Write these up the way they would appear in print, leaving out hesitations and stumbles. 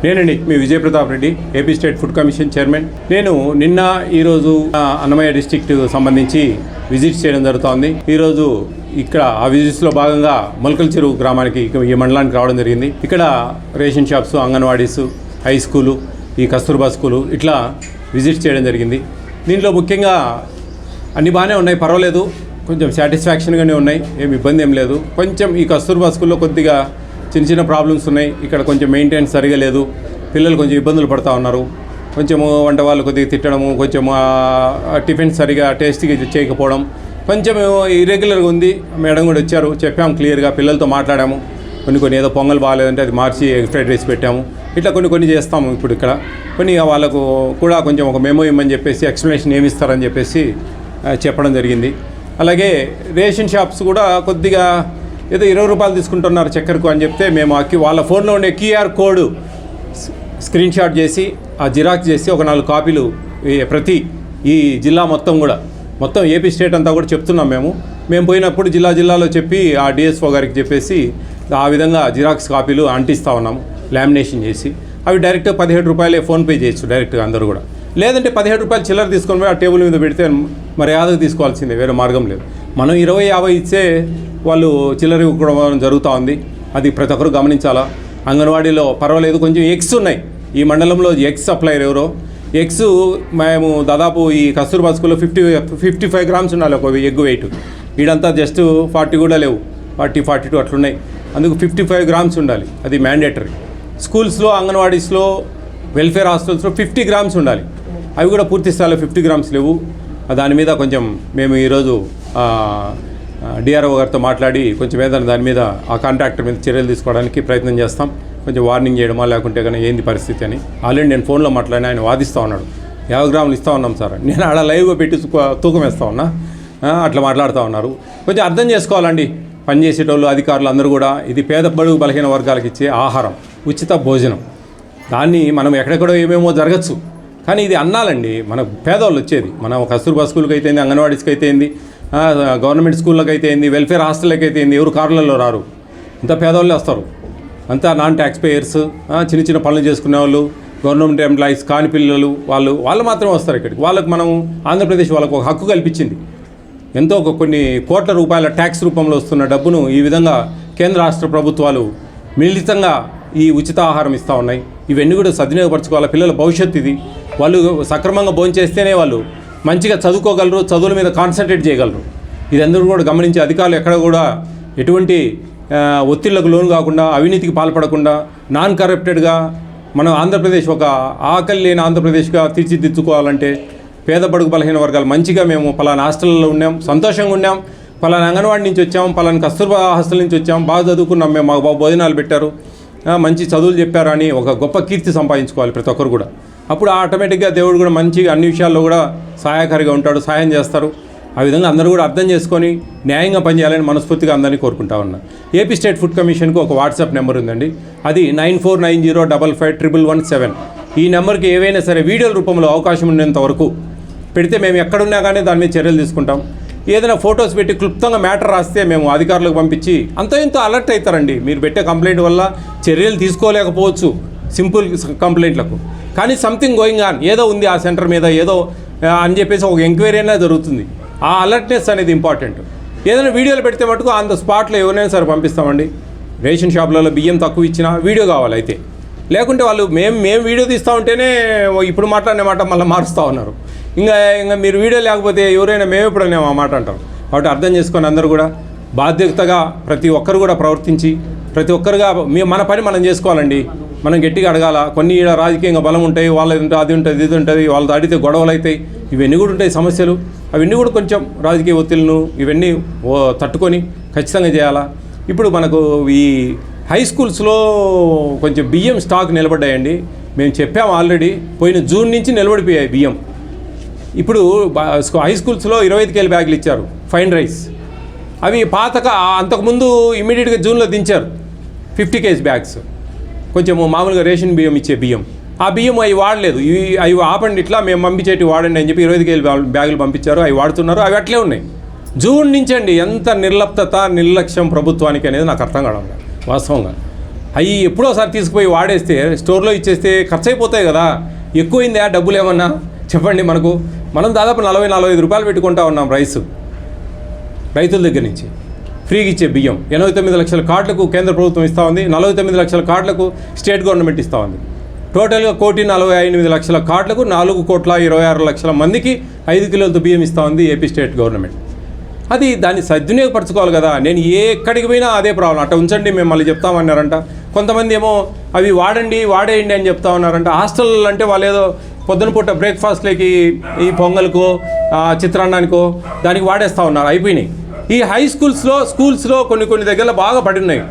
నేనండి మీ Vijay Pratap Reddy, AP state food commission chairman. నేను నిన్న ఈరోజు అన్నమయ్య డిస్ట్రిక్ట్ సంబంధించి విజిట్ చేయడం జరుగుతోంది. ఈరోజు ఇక్కడ ఆ విజిట్స్లో భాగంగా మొలకల చెరువు గ్రామానికి ఈ మండలానికి రావడం జరిగింది. ఇక్కడ ration shops, anganwadis, high school, ఈ కస్తూర్బా స్కూలు ఇట్లా విజిట్ చేయడం జరిగింది. దీంట్లో ముఖ్యంగా అన్నీ బాగానే ఉన్నాయి, పర్వాలేదు, కొంచెం సాటిస్ఫాక్షన్గానే ఉన్నాయి, ఏమి ఇబ్బంది ఏం లేదు. కొంచెం ఈ కస్తూర్బా స్కూల్లో కొద్దిగా చిన్న చిన్న ప్రాబ్లమ్స్ ఉన్నాయి. ఇక్కడ కొంచెం మెయింటెనెన్స్ సరిగా లేదు, పిల్లలు కొంచెం ఇబ్బందులు పడుతూ ఉన్నారు. కొంచెము వంట వాళ్ళు కొద్దిగా తిట్టడము, కొంచెం టిఫిన్ సరిగా టేస్ట్గా చేయకపోవడం కొంచెం ఇర్రెగ్యులర్గా ఉంది. మేడం కూడా వచ్చారు, చెప్పాము క్లియర్గా, పిల్లలతో మాట్లాడాము. కొన్ని ఏదో పొంగల్ బాగాలేదంటే అది మార్చి ఎగ్ ఫ్రైడ్ రైస్ పెట్టాము. ఇట్లా కొన్ని చేస్తాము. ఇప్పుడు ఇక్కడ కొన్ని వాళ్ళకు కూడా కొంచెం ఒక మెమో ఇమ్మని చెప్పేసి ఎక్స్ప్లెనేషన్ ఏమి ఇస్తారని చెప్పేసి చెప్పడం జరిగింది. అలాగే రేషన్ షాప్స్ కూడా కొద్దిగా ఏదో 20 రూపాయలు తీసుకుంటున్నారు చక్కెరకు అని చెప్తే మేము వాళ్ళ ఫోన్లో ఉండే క్యూఆర్ కోడ్ స్క్రీన్ షాట్ చేసి ఆ జిరాక్స్ చేసి ఒక 4 కాపీలు ప్రతి ఈ జిల్లా మొత్తం ఏపీ స్టేట్ అంతా కూడా చెప్తున్నాం. మేము పోయినప్పుడు జిల్లాలో చెప్పి ఆ డిఎస్ఓ గారికి చెప్పేసి ఆ విధంగా జిరాక్స్ కాపీలు అంటిస్తూ ఉన్నాము, లామినేషన్ చేసి. అవి డైరెక్ట్గా 17 రూపాయలే ఫోన్పే చేయొచ్చు డైరెక్ట్గా అందరూ కూడా. లేదంటే 17 రూపాయలు చిల్లర తీసుకొని పోయి ఆ టేబుల్ మీద పెడితే మర్యాదగా తీసుకోవాల్సిందే, వేరే మార్గం లేదు. మనం 20-50 ఇచ్చే వాళ్ళు చిల్లర ఇవ్వడం జరుగుతూ ఉంది. అది ప్రతి ఒక్కరు గమనించాలా. అంగన్వాడీలో పర్వాలేదు, కొంచెం ఎగ్స్ ఉన్నాయి. ఈ మండలంలో ఎగ్స్ సప్లైర్ ఎవరో ఎగ్స్ మేము దాదాపు ఈ కస్తూర్బా స్కూల్లో 55 గ్రామ్స్ ఉండాలి ఒక ఎగ్ వెయిట్. వీడంతా జస్ట్ 40 కూడా లేవు, 40-42 అట్లున్నాయి. అందుకు 55 గ్రామ్స్ ఉండాలి, అది మ్యాండేటరీ. స్కూల్స్లో, అంగన్వాడీస్లో, వెల్ఫేర్ హాస్టల్స్లో 50 గ్రామ్స్ ఉండాలి. అవి కూడా పూర్తి స్థాయిలో 50 గ్రామ్స్ లేవు. దాని మీద కొంచెం మేము ఈరోజు డిఆర్ఓ గారితో మాట్లాడి కొంచెం ఏదైనా దాని మీద ఆ కాంట్రాక్టర్ మీద చర్యలు తీసుకోవడానికి ప్రయత్నం చేస్తాం. కొంచెం వార్నింగ్ చేయడమా లేకుంటే కానీ ఏంది పరిస్థితి అని ఆల్రెడీ నేను ఫోన్లో మాట్లాడిన, ఆయన వాదిస్తూ ఉన్నాడు. 50 గ్రాములు ఇస్తూ ఉన్నాం సార్, నేను ఆడ లైవ్గా పెట్టి తూకం వేస్తూ ఉన్నా, అట్లా మాట్లాడుతూ ఉన్నారు. కొంచెం అర్థం చేసుకోవాలండి పనిచేసేటోళ్ళు, అధికారులు అందరూ కూడా. ఇది పేద బడుగు బలహీన వర్గాలకు ఇచ్చే ఆహారం, ఉచిత భోజనం. దాన్ని మనం ఎక్కడెక్కడో ఏమేమో జరగచ్చు, కానీ ఇది అన్నాలండి మన పేదవాళ్ళు వచ్చేది. మనం కస్తూర్బా స్కూల్కి అయితే ఏంది, అంగన్వాడీస్కి అయితే ఏంది, గవర్నమెంట్ స్కూళ్ళకి అయితే ఏంది, వెల్ఫేర్ హాస్టల్కి అయితే ఏంది, ఎవరు కార్లలో రారు, ఇంత పేదవాళ్ళే వస్తారు. అంతా నాన్ ట్యాక్స్ పేయర్స్, చిన్న పనులు చేసుకునే వాళ్ళు, గవర్నమెంట్ ఎంప్లాయీస్ కాని పిల్లలు, వాళ్ళు మాత్రమే వస్తారు ఇక్కడికి. వాళ్ళకి మనం ఆంధ్రప్రదేశ్ వాళ్ళకు ఒక హక్కు కల్పించింది. ఎంతో కొన్ని కోట్ల రూపాయల ట్యాక్స్ రూపంలో వస్తున్న డబ్బును ఈ విధంగా కేంద్ర రాష్ట్ర ప్రభుత్వాలు మిళితంగా ఈ ఉచిత ఆహారం ఇస్తూ ఉన్నాయి. ఇవన్నీ కూడా సద్వినియోగపరచుకోవాలి. పిల్లల భవిష్యత్తు ఇది. వాళ్ళు సక్రమంగా భోంచేస్తేనే వాళ్ళు మంచిగా చదువుకోగలరు, చదువుల మీద కాన్సన్ట్రేట్ చేయగలరు. ఇది అందరూ కూడా గమనించి అధికారులు ఎక్కడ కూడా ఎటువంటి ఒత్తిళ్లకు లోను కాకుండా, అవినీతికి పాల్పడకుండా, నాన్ కరప్టెడ్గా మనం ఆంధ్రప్రదేశ్ ఒక ఆకలి లేని ఆంధ్రప్రదేశ్గా తీర్చిదిద్దుకోవాలంటే పేద బడుగు బలహీన వర్గాలు మంచిగా మేము పలానా హాస్టల్లో ఉన్నాం, సంతోషంగా ఉన్నాం, పలానా అంగన్వాడీ నుంచి వచ్చాం, పలానా కస్తూర్బా హాస్టల్ నుంచి వచ్చాం, బాగా చదువుకున్నాం, మేము మాకు బాగా భోజనాలు పెట్టారు, మంచి చదువులు చెప్పారు అని ఒక గొప్ప కీర్తి సంపాదించుకోవాలి ప్రతి ఒక్కరు కూడా. అప్పుడు ఆటోమేటిక్గా దేవుడు కూడా మంచిగా అన్ని విషయాల్లో కూడా సహాయకారిగా ఉంటాడు, సహాయం చేస్తారు. ఆ విధంగా అందరూ కూడా అర్థం చేసుకొని న్యాయంగా పనిచేయాలని మనస్ఫూర్తిగా అందరినీ కోరుకుంటా ఉన్నా. ఏపీ స్టేట్ ఫుడ్ కమిషన్కు ఒక వాట్సాప్ నెంబర్ ఉందండి, అది 9490555117. ఈ నెంబర్కి ఏవైనా సరే వీడియోల రూపంలో అవకాశం ఉన్నంత వరకు పెడితే మేము ఎక్కడున్నా కానీ దాని మీద చర్యలు తీసుకుంటాం. ఏదైనా ఫొటోస్ పెట్టి క్లుప్తంగా మ్యాటర్ రాస్తే మేము అధికారులకు పంపించి ఇంతో అలర్ట్ అవుతారండి. మీరు పెట్టే కంప్లైంట్ వల్ల చర్యలు తీసుకోలేకపోవచ్చు సింపుల్ కంప్లైంట్లకు, కానీ సంథింగ్ గోయింగ్ ఆన్, ఏదో ఉంది ఆ సెంటర్ మీద ఏదో అని చెప్పేసి ఒక ఎంక్వైరీ అయినా జరుగుతుంది. ఆ అలర్ట్నెస్ అనేది ఇంపార్టెంట్. ఏదైనా వీడియోలు పెడితే మటుకు ఆన్ ద స్పాట్లో ఎవరైనా సరే పంపిస్తామండి. రేషన్ షాపులలో బియ్యం తక్కువ ఇచ్చినా వీడియో కావాలి అయితే, లేకుంటే వాళ్ళు మేము వీడియో తీస్తూ ఉంటేనే ఇప్పుడు మాట్లాడిన మాట మళ్ళీ మారుస్తూ ఉన్నారు. ఇంకా మీరు వీడియో లేకపోతే ఎవరైనా మేము ఎప్పుడైనా ఆ మాట అంటారు. కాబట్టి అర్థం చేసుకొని అందరూ కూడా బాధ్యతగా ప్రతి ఒక్కరు కూడా ప్రవర్తించి ప్రతి ఒక్కరుగా మన పని మనం చేసుకోవాలండి. మనం గట్టిగా అడగాల. కొన్ని రాజకీయంగా బలం ఉంటాయి, వాళ్ళ అది ఉంటుంది, ఇది ఉంటుంది, వాళ్ళతో అడిగితే గొడవలు అవుతాయి, ఇవన్నీ కూడా ఉంటాయి సమస్యలు. అవన్నీ కూడా కొంచెం రాజకీయ ఒత్తిళ్లను ఇవన్నీ తట్టుకొని ఖచ్చితంగా చేయాలా. ఇప్పుడు మనకు ఈ హై స్కూల్స్లో కొంచెం బియ్యం స్టాక్ నిలబడ్డాయండి. మేము చెప్పాము ఆల్రెడీ, పోయిన జూన్ నుంచి నిలబడిపోయాయి బియ్యం. ఇప్పుడు హై స్కూల్స్లో 25 కేజీ బ్యాగులు ఇచ్చారు ఫైన్ రైస్. అవి అంతకుముందు ఇమ్మీడియట్గా జూన్లో దించారు 50 కేజీ బ్యాగ్స్, కొంచెం మామూలుగా రేషన్ బియ్యం ఇచ్చే బియ్యం. ఆ బియ్యం అవి వాడలేదు, అవి ఆపండి, ఇట్లా మేము పంపించేటి వాడండి అని చెప్పి 25 కేజీ బ్యాగులు పంపించారు. అవి వాడుతున్నారు, అవి అట్లే ఉన్నాయి. జూన్ నుంచి అండి ఎంత నిర్లప్తత నిర్లక్ష్యం ప్రభుత్వానికి అనేది నాకు అర్థం కావడం వాస్తవంగా. అవి ఎప్పుడోసారి తీసుకుపోయి వాడేస్తే స్టోర్లో ఇచ్చేస్తే ఖర్చు అయిపోతాయి కదా. ఎక్కువైందా డబ్బులు ఏమన్నా చెప్పండి. మనం దాదాపు 40-45 రూపాయలు పెట్టుకుంటా ఉన్నాం రైతుల దగ్గర నుంచి. ఫ్రీగా ఇచ్చే బియ్యం 89 లక్షల కార్డులకు కేంద్ర ప్రభుత్వం ఇస్తూ ఉంది, 49 లక్షల కార్డులకు స్టేట్ గవర్నమెంట్ ఇస్తూ ఉంది. టోటల్గా 1,48,00,000 కార్డులకు 4,26,00,000 మందికి 5 కిలోలతో బియ్యం ఇస్తూ ఉంది ఏపీ స్టేట్ గవర్నమెంట్. అది దాన్ని సద్వినియోగపరచుకోవాలి కదా. నేను ఎక్కడికి పోయినా అదే ప్రాబ్లం. అట్లా ఉంచండి మేము మళ్ళీ చెప్తామన్నారంట. కొంతమంది ఏమో అవి వాడేయండి అని చెప్తా ఉన్నారంట. హాస్టల్ అంటే వాళ్ళు ఏదో పొద్దున పూట బ్రేక్ఫాస్ట్లోకి ఈ పొంగల్కో చిత్రాన్నానికో దానికి వాడేస్తూ ఉన్నారు, అయిపోయినాయి. ఈ హై స్కూల్స్లో కొన్ని దగ్గరలో బాగా పడి ఉన్నాయి,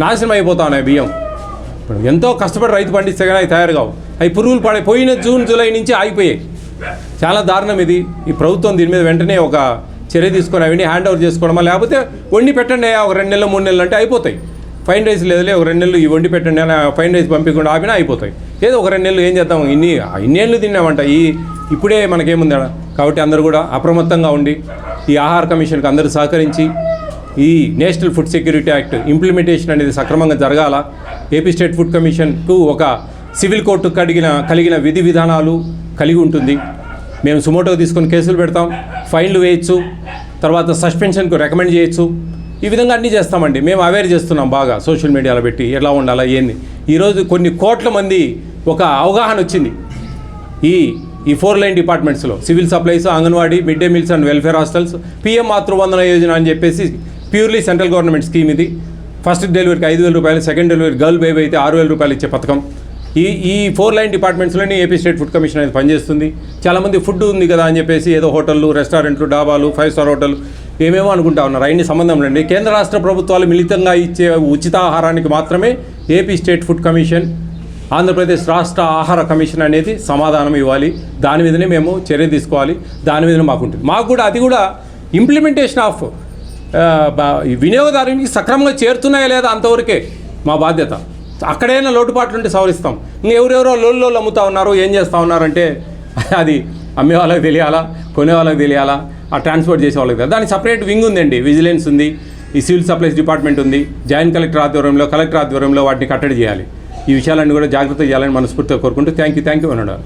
నాశనం అయిపోతా ఉన్నాయి బియ్యం. ఇప్పుడు ఎంతో కష్టపడి రైతు పండిస్తే కానీ అవి తయారు కావు. అవి పురుగులు పోయిన జూన్ జూలై నుంచి ఆగిపోయాయి. చాలా దారుణం ఇది. ఈ ప్రభుత్వం దీని మీద వెంటనే ఒక చర్య తీసుకొని అవన్నీ హ్యాండ్ ఓవర్ చేసుకోవడమా, లేకపోతే వండి పెట్టండి ఒక 2 నెలలు 3 నెలలు అంటే అయిపోతాయి. ఫైన్ రైస్ లేదులే ఒక 2 నెలలు ఈ వండి పెట్టండి అని ఫైన్ రైస్ పంపించకుండా ఆపినా అయిపోతాయి. ఏదో ఒక 2 నెలలు ఏం చేద్దాం, ఇన్నేళ్ళు తిన్నామంట. ఇప్పుడే మనకేముంది. కాబట్టి అందరూ కూడా అప్రమత్తంగా ఉండి ఈ ఆహార కమిషన్కి అందరూ సహకరించి ఈ national food security act implementation అనేది సక్రమంగా జరగాల. ఏపీ స్టేట్ ఫుడ్ కమిషన్కు ఒక సివిల్ కోర్టు కలిగిన విధి విధానాలు కలిగి ఉంటుంది. మేము సుమోటో తీసుకొని కేసులు పెడతాం, ఫైన్లు వేయచ్చు, తర్వాత సస్పెన్షన్కు రికమెండ్ చేయొచ్చు. ఈ విధంగా అన్నీ చేస్తామండి. మేము అవేర్ చేస్తున్నాం బాగా సోషల్ మీడియాలో పెట్టి ఎలా ఉండాలా ఏంది. ఈరోజు కొన్ని కోట్ల మంది ఒక అవగాహన వచ్చింది ఈ 4 లైన్ డిపార్ట్మెంట్స్లో, civil supplies, Anganwadi, mid day meals and welfare hostels, PM Matru Vandana Yojana అని చెప్పేసి ప్యూర్లీ సెంట్రల్ గవర్నమెంట్ స్కీమ్ ఇది. ఫస్ట్ డెలివరీకి 5,000 రూపాయలు, సెకండ్ డెలివరీ గర్ల్ బేబీ అయితే 6,000 రూపాయలు ఇచ్చే పథకం. ఈ 4 లైన్ డిపార్ట్మెంట్స్లోనే ఏపీ స్టేట్ ఫుడ్ కమిషన్ అనేది పనిచేస్తుంది. చాలామంది ఫుడ్ ఉంది కదా అని చెప్పేసి ఏదో హోటళ్ళు, రెస్టారెంట్లు, డాబాలు, 5 స్టార్ హోటల్ ఏమేమో అనుకుంటా ఉన్నారు. అయిన సంబంధం లేండి. కేంద్ర రాష్ట్ర ప్రభుత్వాలు మిళితంగా ఇచ్చే ఉచిత ఆహారానికి మాత్రమే AP state food commission, Andhra Pradesh రాష్ట్ర ఆహార కమిషన్ అనేది సమాధానం ఇవ్వాలి. దాని మీదనే మేము చర్య తీసుకోవాలి. దాని మీదనే మాకుంటుంది. మాకు కూడా అది కూడా ఇంప్లిమెంటేషన్ ఆఫ్ వినియోగదారునికి సక్రమంగా చేరుతున్నాయా లేదా అంతవరకే మా బాధ్యత. అక్కడైనా లోటుపాట్లు ఉంటే సవరిస్తాం. ఇంకెవరెవరో లోళ్ళు అమ్ముతా ఉన్నారు, ఏం చేస్తూ ఉన్నారంటే అది అమ్మే వాళ్ళకి తెలియాలా, కొనే వాళ్ళకి తెలియాలా, ఆ ట్రాన్స్పోర్ట్ చేసే వాళ్ళకి తెలియాలి. దానికి సపరేట్ వింగ్ ఉందండి. విజిలెన్స్ ఉంది, ఈ సివిల్ సప్లైస్ డిపార్ట్మెంట్ ఉంది, జాయింట్ కలెక్టర్ ఆధ్వర్యంలో వాటిని కట్టడి చేయాలి. ఈ విషయాలన్నీ కూడా జాగ్రత్త చేయాలని మనస్ఫూర్తిగా కోరుకుంటూ థ్యాంక్ యూ అన్నాడు.